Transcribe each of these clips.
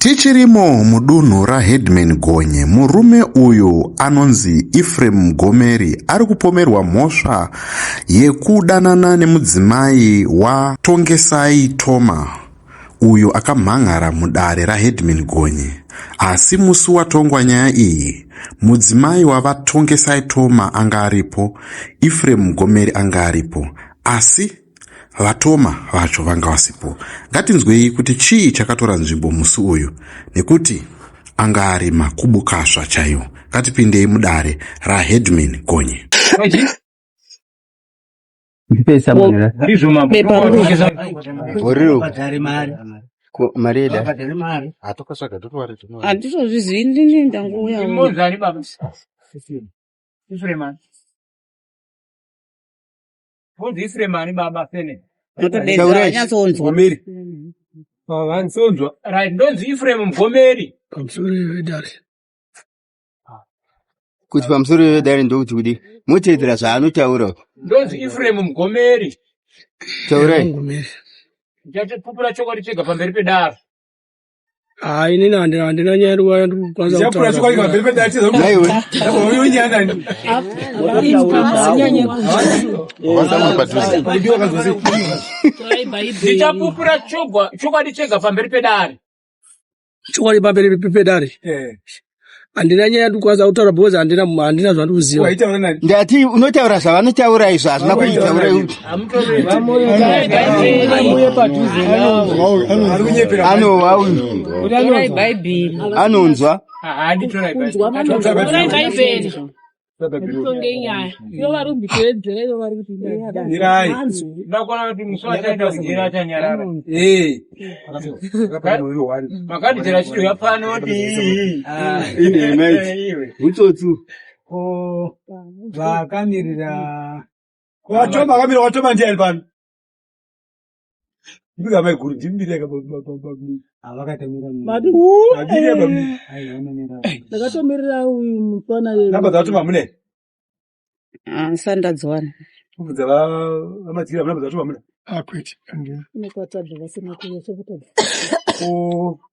Tichirimo mudunhu raHeadman Gonye, murume uyu anonzi Ephraim Mgomeri ari kupomerwa mhosva yekudanana nemudzimai waTongesai Toma, uyo akamhan'ara mudare raHeadman Gonye. Asi musi watongwa nyaya iyi, mudzimai wavaTongesai Toma anga aripo, Ephraim Mgomeri anga aripo, asi vaToma vacho vanga vasipo. Ngatinzwei kuti chii chakatora nzvimbo musi uyu, nekuti anga ari makubukasva chaiwo. Ngatipindei mudare raHeadman Gonye. Kuti pamusoro wedare ndokuti kuti muteedzera zvaanotaura. Ndonzi Ephraim Mgomeri. Taurai. Ndichatipupura chokwadi chega pamberi pedare. Inini handina nyaya ruwa kwanza ndichatipupura chokwadi pamberi pedare naiwe. Ndichapupura chokwadi chega pamberi pedare. Chokwadi pamberi pedare. Handina nyaya kwanza kutaura bhoza handina zvandikuziva. Ndati unotaura zvavanotaura izvo hazvina kuitaura kuti. Anonzwa. Sandadzwana.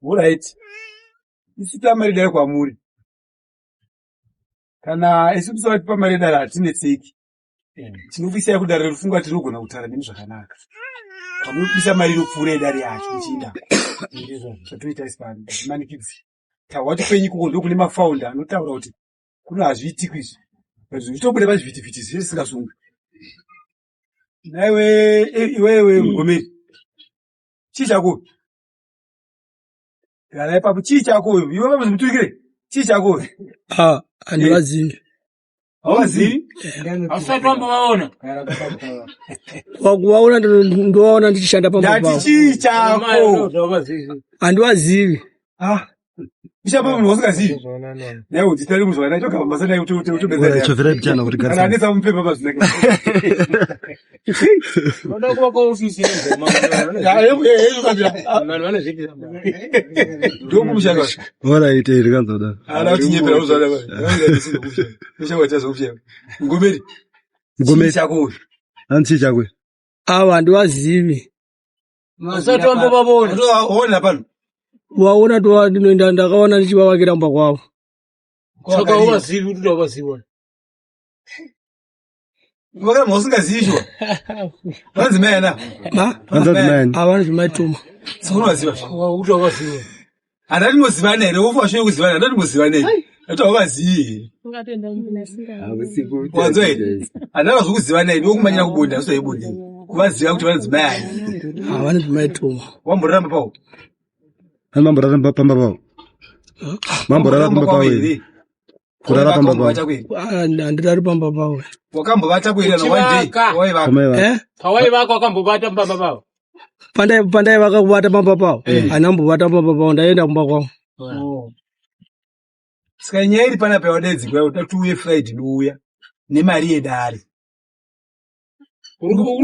Alright. Isita maridare kwa muri. Kana isipisa pa maridare atinetseki. Tinobisa kudare rufunga tirogona kutara nemi zvakanaka. Kamubisa mari rupfure dare yacho nchinda. Ndizvo zvatoita isipani. Manikidzi. Tawati penyi kuko ndokune mafounder anotaura kuti kuna azviti kwizvi. Zvitobuda pazviviti-viti zvisingasungi. Iwewe Mgomeri. Chii chako? Gara ipapo chii chako? Iwe baba muturikire. Chii chako? Handivazivi. Hawazivi? Ausati wambovaona. Wakuvaona ndovaona ndichishanda pamba pavo. Ndati chii chako? Handivazivi. Bishapa munosingazivi. Naye udzitari muzvana choka mabasa naye utobezera. Chovera pichana kuti garisa. Ananesa mumpepa mazvinaka. Ndoda kuva kwaofisi yenzema. Ndokumushaka. Alright, rikanzoda. Ana utinyepera uzvana baba. Mishaka chazofya. Mgomeri. Chako. Anti chako. Handivazivi. Usati wambovavona. Waona pano. Waona toa ndinoenda ndakaona ndichivavakira mba kwavo. Saka uvazivi kuti wavaziva. Vakana mausingazivi. Vanzi mayana. Havana zvimaitoma. Saunovaziva. Kuti wavaziva. Handati muzivana here, ufashoye kuzivana, handati muzivana here. Hata wavazivi. Wanzwa here. Handati zvokuzivana here, wokumanyira kubonda, aso yebonda. Kuvaziva kuti vanzi mayana. Havana zvimaitoma. Wamboramba pao. Mambo raramba pamba pao. Mambo raramba pao. Kurara pamba pao. Handirari pamba pao. Wakambovata kuira na one day. Wawai vako wakambovata pamba pao. Pandai vakakuvata pamba pao. Hanambovata pamba pao ndaenda kumba kwavo. Saka nyaya iri pana pawadedzi kwayo tatuye Friday nouya nemari yedare.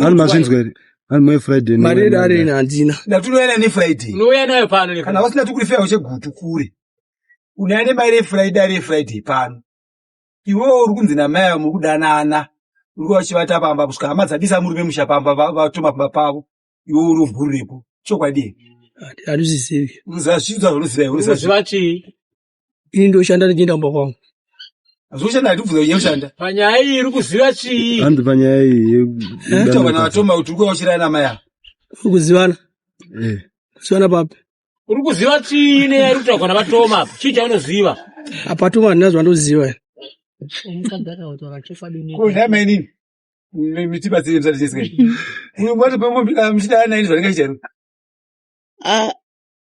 Ani machinzwe Mwe Friday ni mari dare ina handina. Ndatunoenda ne Friday. Unoya nayo pano. Kana wasina tukurifea uchegutu kure. Unaende mari Friday pano. Iwo uri kunzi na mai muri kudanana. Uri wachivata pamba kusvika hama dzadisa muri memusha pamba vatoma pamba pavo. Iwo uri mbururepo. Chokwadi. Atizizivi. Uzashinza unoziva Unoziva chii? Ini ndoshanda ndichienda kumba kwangu. Azoshanda ndibvuza unoshanda. Panyaya iyi uri kuziva chii? Handi panyaya iyi. Kutoka na watoma kuti uri kushira na maya. Uri kuzivana? Kuzivana papi? Uri kuziva chii ne uri kutoka na vatoma? Chii chaunoziva? Apatuma ndinazva ndoziva. Kuna nini? Mitiba zile mzali zisikai. Uyu mwatu pamoja mshida ana hizo ndinga chero.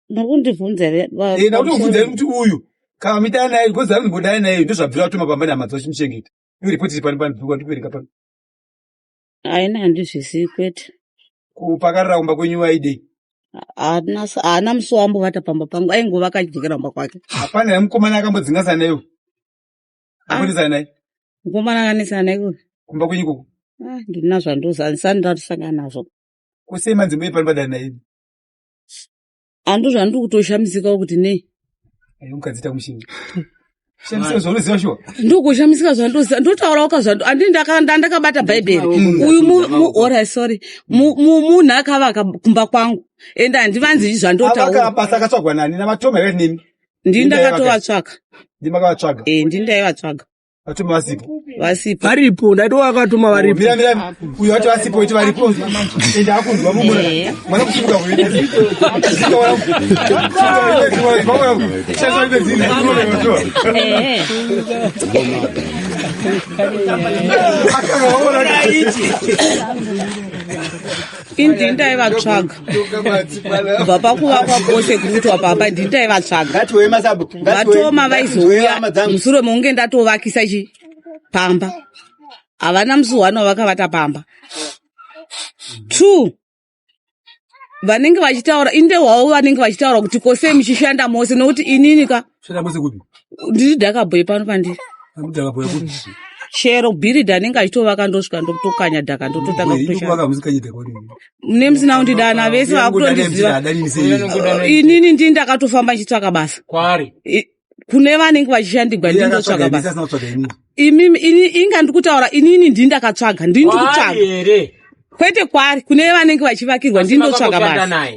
Nokundivunza Na utuvunza mtu uyu. Kama mitana naye koza ngondana naye ndo zvabvira kutoma pambana madzo chimchengeta. Iyo report pani kwa tupereka pani. Aina handizvisi kwete. Kupakarira kumba kwenyu waide. Ana musuwambo vata pamba pangu aingova akajikira kumba kwake. Hapana mukomana akambodzingasana naye. Aponesa naye. Mukomana akanesa naye kumba kwenyu koko. Ndina zvandosani ndatisangana nazvo. Kusema nzimbe pani padana naye. Andozva ndiri kutoshamisika kuti nei. Mukadzita mushinga. Shamisa zvonoziva shuwa. Ndokushamisika zvandoziva ndotaura ukazvandu andini ndakabata bhaibheri. Uyu ora sorry. Munhu akavaka kumba kwangu. Ende handivanzi zvandotaura. Basa akatsvagwa nani navatoma here nemi. Ndini ndakatovatsvaga. Ndimakavatsvaga. Ndini ndaivatsvaga. Vatoma vasipo. Vasipo. Varipo ndaitovatuma varipo. Mira uyu wati vasipo kuti varipo. Ende akundwa mumura. Mwana kushuka kuita. Ndini ndaivatsvaga. Kubva pakuvakwa kwose kurutwa pamba ndini ndaivatsvaga. Vatoma vaizouya mushure mokunge ndatovakisa pamba. Havana musuhano wavakavata pamba. 2. Vanenge vachitaura inde hwavo vanenge vachitaura kuti kose muchishanda mose nokuti inini ka. Shanda mose kupi? Ndiri dhakabhoye pano pandiri. Dhakabhoye kupi? Chero bhiridha anenge achitovaka ndosvika ndotokanya dhaka ndototanga kutoshanda. Mune musina kundidana vese vakutondiziva. Inini ndini ndakatofamba ndichitsvaka basa. Kwari? Kune vanenge vachishandigwa ndini ndotsvaka basa. Inga ndikutaura inini ndini ndakatsvaga ndini ndikutsvaga. Kwete kwari kune vanenge vachivakirwa ndini ndotsvaga basa.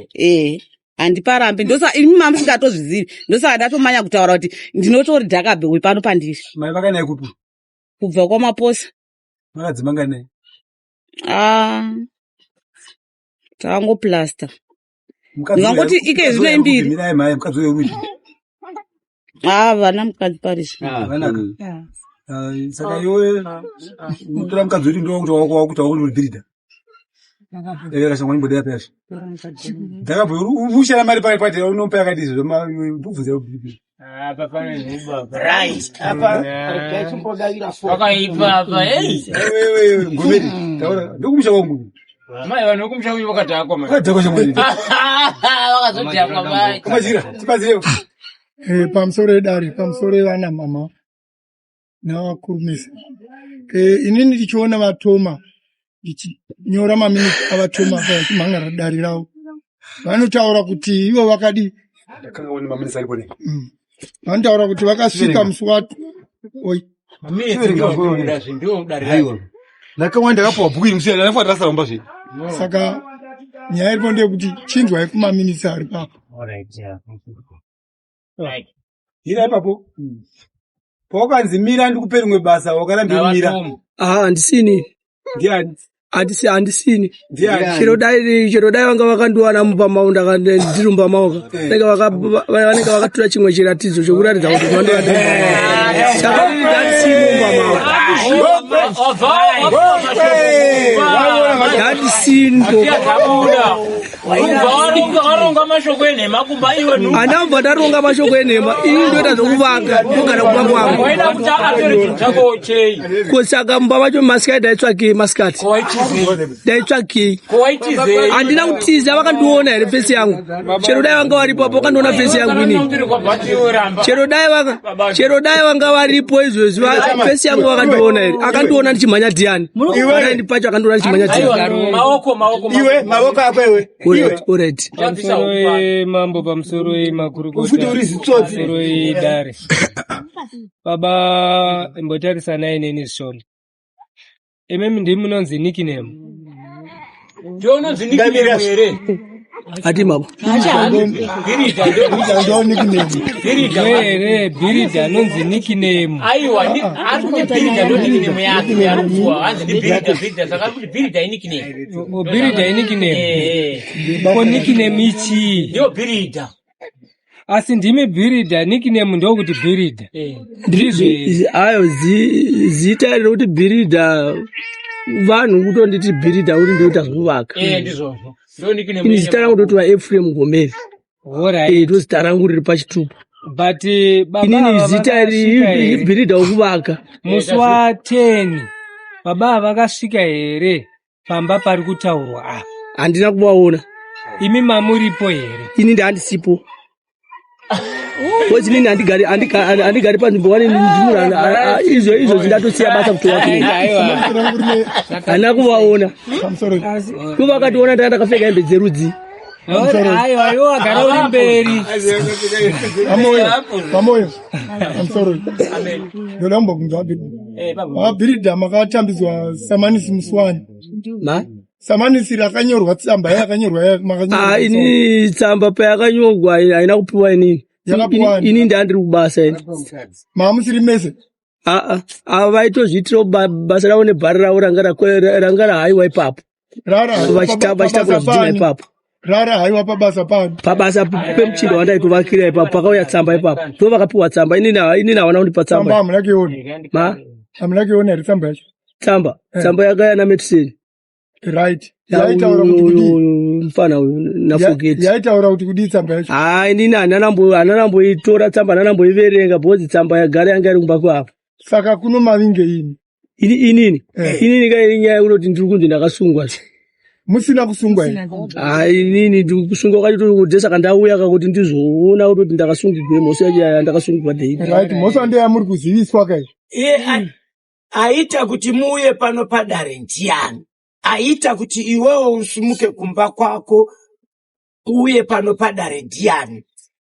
Handiparambe ndosa imi mamusingatozvizivi ndosaka ndatomanya kutaura kuti ndinotori dhakabhewe pano pandiri. Mai vakanaye kupi? Kubva kwamaposa. Makadzimanga naye? Tangoplasta. Ngangoti ike zvino mbiri. Mirai mai mukadzi weruji. Vana mukadzi parizvo. Vanaka. Saka iwe mutora mukadzi wedu ndo kuti wakuta wakunobhirida. Kasha mwani bodea pesha. Dhakabhoye ushara mari pari pati unopa yakati izvo ndubvunza ubhibi. Papa nezvibaba. Right. Apa. Wakaipa apa. Wewe ngomeri. Taura ndokumusha wangu. Mai vanokumusha uyu vakadhakwa mai. Vakadhakwa shamwani. Vakazodhakwa mai. Kumazira. Tipazire. Pamusoro edare, pamusoro evana mama navakurumisa. Inini ndichiona vatoma ndichinyora maminiti avatoma vachimhangara dare ravo. Vanotaura kuti ivo vakadi. Ndakanga maminisi aripo ne. Vanotaura kuti vakasvika musi wato. Oi. Maminisi ndio dare ravo. Ndakanga ndakapuwa bhuku imusiyana ndafuata rasaramba zve. Saka nyaya iripo ndeyekuti chinzwai kumaminisi ari papo. Alright, yeah. Right. Hira ipapo. Paukanzi mira ndikupe rimwe basa wakarambira mira. Handisini. Ndiani? Handisini. Ndiani? Chero dai vanga vakandiwana mupamaunda kandirumba maoka. Vanenge vakatora chimwe chiratidzo chokuratidza kuti vandoenda. Saka handisini mumba maoka. Handisini. Waronga mashoko enhema kumba iwe nu. Andamba ndaronga mashoko enhema. Ini ndoita zvokuvaka ndogara kumba kwangu. Waida kuti akatori chinhu chako chei. Kusaka mumba macho masikati daitsvakei masikati. Daitsvakei. Handina kutiza vakandiona here fesi yangu. Chero dai vanga varipo apo vakandiona fesi yangu ini. Chero dai vanga varipo izvozvi fesi yangu vakandiona here. Akandiona ndichimhanya Diani. Akaendi pacho akandiona ndichimhanya Diani. Maoko. Iwe maoko ako iwe. Alright. Pamusoro mambo pamusoro makurukota. Pamusoro dare. Baba mbotarisana neni zvishoma. Imemi ndimi munonzi nickname. Ndononzi nickname here. ati mabo Birida anonzi nickname. Aiwa, ari kuti Birida ndo nickname yake yarupwa. Hanzi ndi Birida saka kuti Birida nickname. Birida nickname. Ko nickname ichi. Yo Birida. Asi ndimi Birida nickname ndo kuti Birida. ayo zita rekuti Birida vanhu kutonditi Birida uri ndoita zvuvaka Ndizvozvo. Ndo nickname. ini zita rangu ndotova Ephraim Gomeri. Alright. ndo zita rangu riri pachitupa. But inini zita riri Birida wokuvaka. Musi wa 10 baba vakasvika here pamba pari kutaurwa apa? Handina kuvaona. Imi mamuripo here? Ini ndandisipo. Kozi nini handigari panzvimbo vane ndimurana izvo zindatosiya basa kutowa kune. Handina kuvaona. Ivo vakationa ndakapfeka hembe dzerudzi. Aiwa agara uri mberi. Pamoyo. I'm sorry. Ndolamba kunga Birida makatambidzwa Samanisi Muswani. Samanisi rakanyorwa tsamba yakanyorwa makanyora. Ini tsamba payakanyorwa haina kupiwa inini. Ini ndandiri kubasa ini. Mamusiri mese. Ava vaitozviitirawo basa ravo nebhari ravo ranga rahaiwa ipapo. Vachitakura zvidhina ipapo. Rara haiwa pabasa pano. Pabasa pemuchindo wandaitovakira ipapo pakauya tsamba ipapo. Ndo vakapiwa tsamba inini havana kundipa tsamba. Tsamba hamuna kiona here tsamba yacho. Tsamba yakaya nametuseni. Right. Yaitaura kuti kudii mfana nafogeti. Yaitaura kuti kudii tsamba yacho. Inini hananamboitora tsamba hananamboiverenga bhozi tsamba yagara yanga iri kumba kwavo. Saka kuno mavinge ini. Inini kai nyaya kunoti ndiri kunzi ndakasungwa. Musina kusungwa here. Inini kusungwa kwacho kuti saka ndauya kakuti ndizoona kuti ndakasungirwa mosi yacho ndakasungirwa dei. Right. Mosi ndeya muri kuziviswa kai. Aita kuti muuye pano padare ndiani. Aita kuti iwewe usumuke kumba kwako uye pano padare ndiani.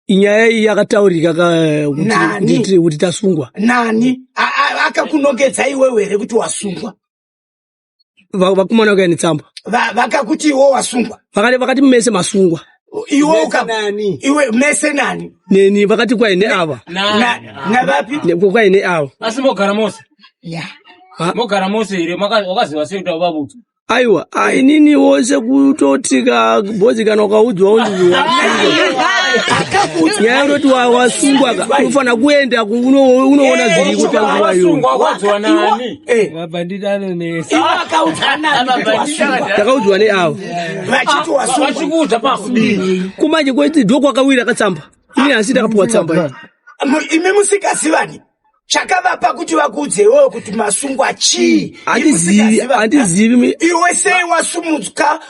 Inyaya iyi yakataurika kuti tasungwa. Nani? Akakunongedza iwewe here kuti wasungwa. Vakumana kaini tsamba. Vakakuti iwe wasungwa. Vakati mese masungwa. Iwe mese nani? Neni vakati kwa ine ava. Na vapi? Kwa ine ava. Asi mogara mose. Mogara mose here wakaziva sei kuti vabutu. Aiwa, inini wose kutotika bhozi kana ukaudzwa unzi nyaya yoti wasungwa unofana kuenda unoona zviri kutanguwa iyo. Mabanditi anonesa. Takaudzwa neavo. Vachiti wasungwa. Kumanje kweti ndiko kwakawira katsamba. Ini hasi ndakapuwa tsamba. Imi musikazivani. Chakavapa kuti vakudze iwewe kuti masungwa chii. Handizivi. Iwe sei wasumudzwa.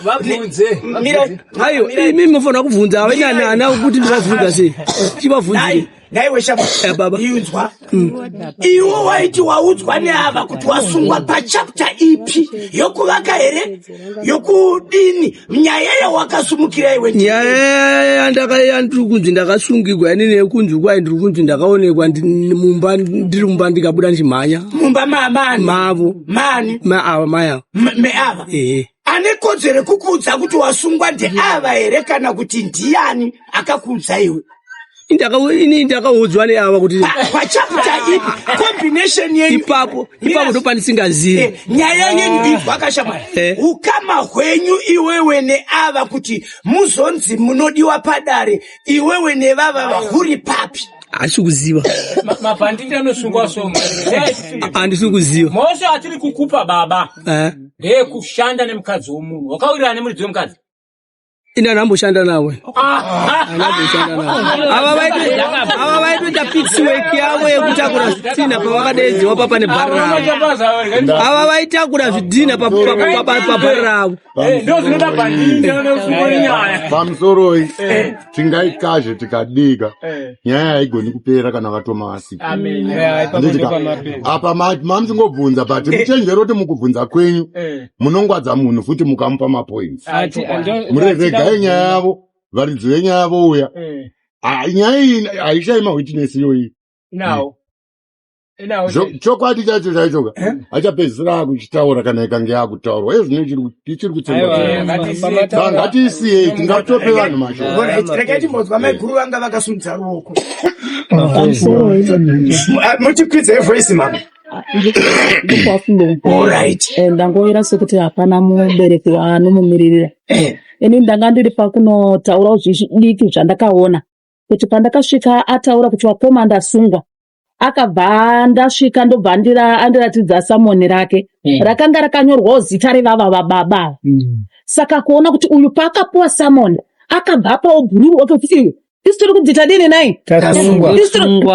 Ayo, imi mufana kubvunza hana kuti ndivavhunza sei. Chivavhunzire. Naiwe baba. Iunzwa. Iwe waiti waudzwa neava kuti wasungwa pachapter ipi yokuvaka here yokudini nyaya yawakasumukira iwe. Nyaya ndiri kunzi ndakasungirwa inini yekunzi kwai ndiri kunzi ndakaonekwa mumba ndiri mumba ndikabuda ndichimhanya. Mumba mani? Mavo. Mani? Maava mayava. Meava? Ane kodzero kukuudza kuti wasungwa ndeava here kana kuti ndiani akakuudza iwe? Ini ndakaudzwa neava kuti pachapter combination yenyu ipapo ndopanisingazivi. Nyaya yenyu ivakashamwari. Ukama hwenyu iwewe neava kuti muzonzi munodiwa padare iwewe nevava vahuri papi. Hasi kuziva. Mabhanditi anosungwa songa. Handisi kuziva. Mose atiri kukupa baba. Ndeye kushanda nemukadzi womunhu. Wakawirana nemuridzi wemukadzi. Ina namboshanda nawe. Ava vaitoita pixi work yavo yekutakura zvidhina pavakadedziwa papa nebhari ravo. Ava vaitakura zvidhina pabhari ravo. Pamusoroi tingaikazve tikadika nyaya haigoni kupera kana vatomasi. Apa mamusingobvunza but muchenjero kuti mukubvunza kwenyu munongwadza munhu futi mukamupa mapoints. Muregai nyaya yavo varidzi venyaya yavo uya nyaya iyi haishai mawitness iyoyi. chokwadi chacho chaichoka achapedzisira akuchitaura kana ikange yakutaurwa ezvino tichiri kutsemba ngatiisiyei tingatope vanhu mashoko. Regai timbonzwa maiguru vanga vakasunudza ruoko muchikwidza evoisi mama. Ndangoira sekuti hapana mubereki waanomumiririra. Ini ndanga ndiri pakunotaura zvidiki zvandakaona kuti pandakasvika ataura kuti wakoma ndasungwa, akabva ndasvika ndobva andiratidza samoni rake rakanga rakanyorwawo zita revava vababa. Saka kuona kuti uyu paakapuwa samoni akabva pawo bhururu wakati istori kudzita dini nai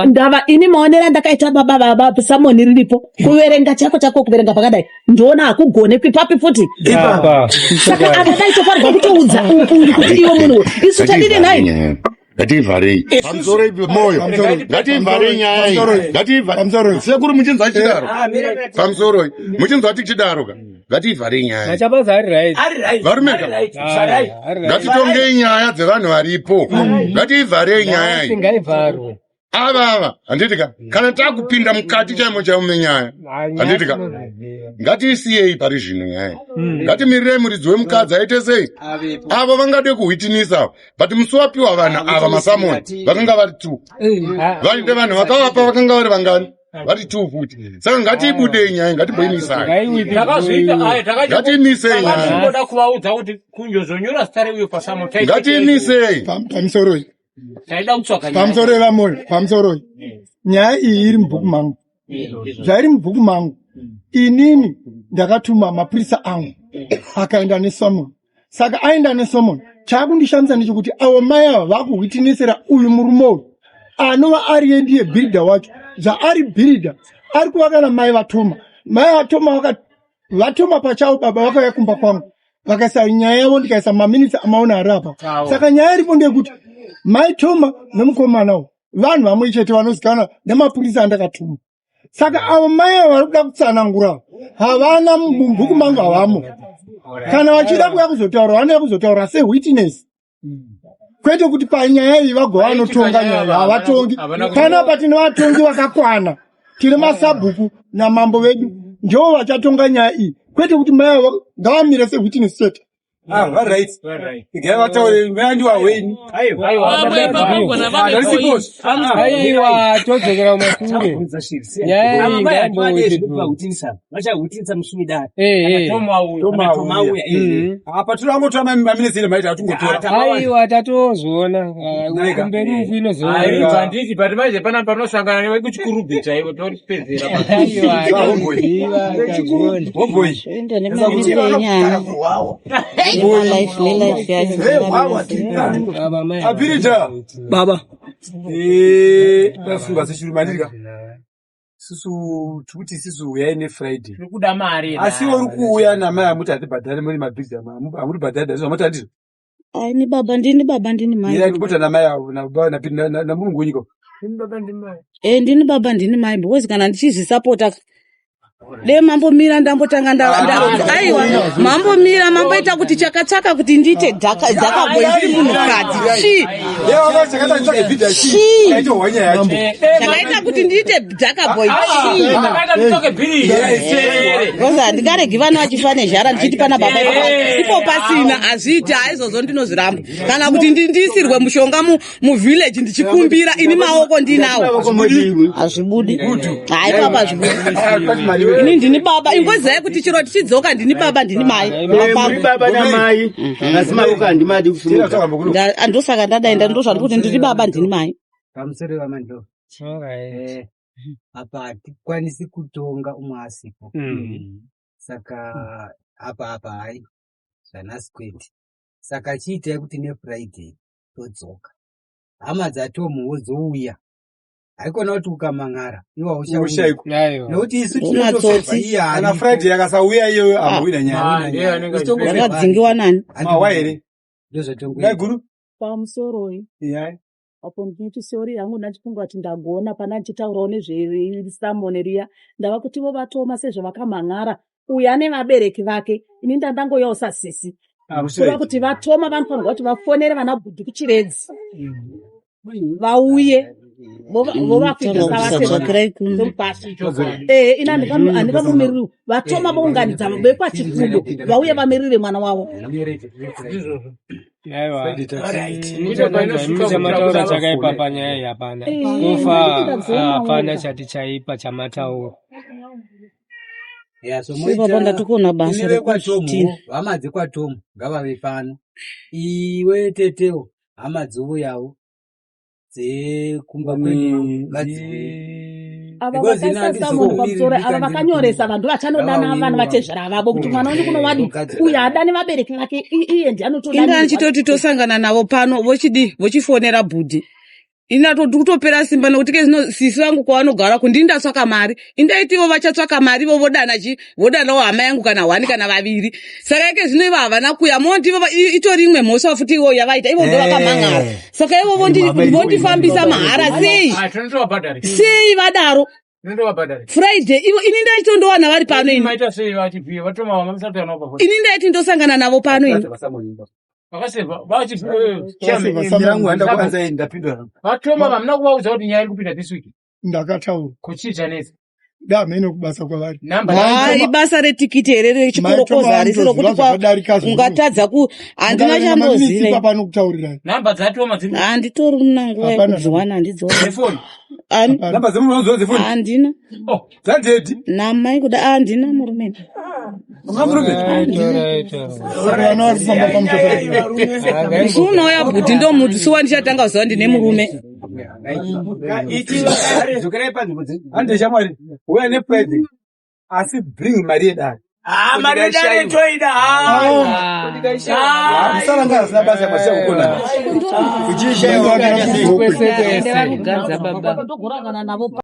ndava ini maonera ndakaita baba samoni riripo kuverenga chako kuverenga pakadai ndiona hakugonekwi papi futi. Saka akadai tofarwa kutoudza kuti iwe munhu isu tadini nai ngativharei pamusoro moyo ngativharei nyaya iyi ngativharei sekuru muchinzwa tichidaro pamusoro muchinzwa tichidaro ka ngativharei nyaya varumeka ngatitongei nyaya dzevanhu varipo ngativharei nyaya iyi ava handitika kana takupinda mukati chaimo menyaya handitika ngatiisiyei pari zvino nyaya ngatimirirei muridzi wemukadzi aite sei avo vangade kuhwitinisa but musi wapiwa vanhu ava masamoni vakanga vari 2 vaite vanhu vakavapa vakanga vari vangani vari 2 futi. Saka ngatibudei nyaya ngatiboinisai ngatiimisei nyaya ngatiimisei pamusoroi pamusoro vamoyo pamusoro nyaya iyi iri mubhuku mangu zvairi mubhuku mangu inini ndakatuma mapurisa angu akaenda neSomon. Saka aenda neSomon chaakundishamisa ndechekuti avo mai ava vakuhwitinisira uyu murume uyu anova ari ndiye bhiridha wacho zvaari bhiridha ari kuvaka namai vatoma. Mai vatoma pachavo baba vakauya kumba kwangu vakaisa nyaya yavo ndikaisa maminitsi amaona ari apa. Saka nyaya iripo ndeyekuti mai Toma nemukomanawo vanhu vamwe chete vanozikana nemapurisa andakatuma. Saka avo mai ava vari kuda kutsanangura havana mubhuku mangu havamo. Kana vachida kuya kuzotaura vanoya kuzotaura sewitness kwete kuti panyaya iyi vagova vanotonga nyaya havatongi. Panapa tine vatongi vakakwana, tine masabhuku namambo vedu ndivo vachatonga nyaya iyi kwete kuti mai ava ngavamire sewitness chete. Right. Igai vataure vandu waweni. Aiwa todzokera mumashure. Vachahutinisa mushumidari. Apa turangotora maminitsi maita atungotora. Aiwa tatozona. Kumberi uku inozoona. Handiti but manje pana panosangana newe kuchikurubhi chaivo toripedzera. Apirita baba tafunga sechirumandika susu tukuti sisu uyai neFriday kuda mari asi uri kuuya namai amuti atibhadhare muri mabhizi amuti bhadhare ndizvo amuti andizvo ni baba ndini mai ira ndikuta namai avo namurungu wenyika ndini baba ndini mai because kana ndichizvisapota de mambomira ndambotanga aiwa mambomira mamboita kuti chakatsaka kuti ndiite dhaka boy ndiri munhukadzi chakaita kuti ndiite dhaka boy rosa ndikaregi vana vachifa nezhara ndichiti pana baba ipo pasina hazviiti haizvozvo ndinozviramba kana kuti ndisirwe mushonga muvhileji ndichikumbira ini maoko ndinawo hazvibudi hai papa hazvibudi ini ndini baba ingozai kuti chiro tichidzoka ndini baba ndini mai baba namai asi maoko handimadi kusimuka andosaka ndadaenda ndozvandi kuti ndiri baba ndini mai pamusoro vamando apa hatikwanisi kutonga umwe asipo saka apa hai zvanhasi kwete saka chiitai kuti neFriday todzoka hama dzatomuwo dzouya haikona kuti ukamang'ara iwaushaiko nokuti isu kana Friday yakasauya iyoyo amboida nyaya yakadzingiwa nani mawa here ndozvatongoiguru pamusoroyi apo ndinoti sori yangu ndachipfunga kuti ndagona pana ndichitaurawo nezvesamoni riya ndava kuti vo vatoma sezvavakamang'ara uya nevabereki vake ini ndandangoyawo sasisi kuva kuti vatoma vanofanirwa kuti vafonere vana bhudhu kuchiredzi vauye ina handikamumiriri vatoma vaunganidza vekwachifundo vauye vamirire mwana wavo. Mataura chakaipa panyaya hapana. Kufa hapana chati chaipa chamataura. basa rekuti hama dzekwatomu ngavave pano. Iwe teteo hama dzouyawo dzekumba kwedu ava vakanyoresa vantu vachanodana vanhu vachezvara vavo kuti mwana wangu kunovadi uyu hadani vabereki vake iye ndianotodinda ndichitoti tosangana navo pano vochifonera bhudhi kutopera simba nekuti kezvino sisi vangu kwavanogara kundindatsvaka mari indaitivo vachatsvaka mari vodanawo hama yangu kana 1 kana 2. saka ike zvino ivo havana kuya mondivo itori imwe mhosva futi ivo yavaita ivo ndo vakamangara saka ivo vondifambisa mahara sei vadaro Friday ini ndaitondowana vari pano ini ndaiti ndosangana navo pano ini vatoma vamuna kuvaudza kuti nyaya iri kupinda this week. Ndakataura kuchiita nezi damhene kubasa kwavari ibasa retikiti here rechikorokoza harisi rokuti ungatadza handina chamboziva panokutaurirai namba dzatoma handitori muna nguva yekudziwana handidzonamba dzemunozoa dzefoni handina dzadhedhi namai kuda handina murume sunouya bhudhi ndo mutu suwa ndichatanga kuziva ndine murume hande shamwari uya nepride asi bring mari yedare mari yedare toida musalangana zina basa yamasiya kukona ndogorangana navo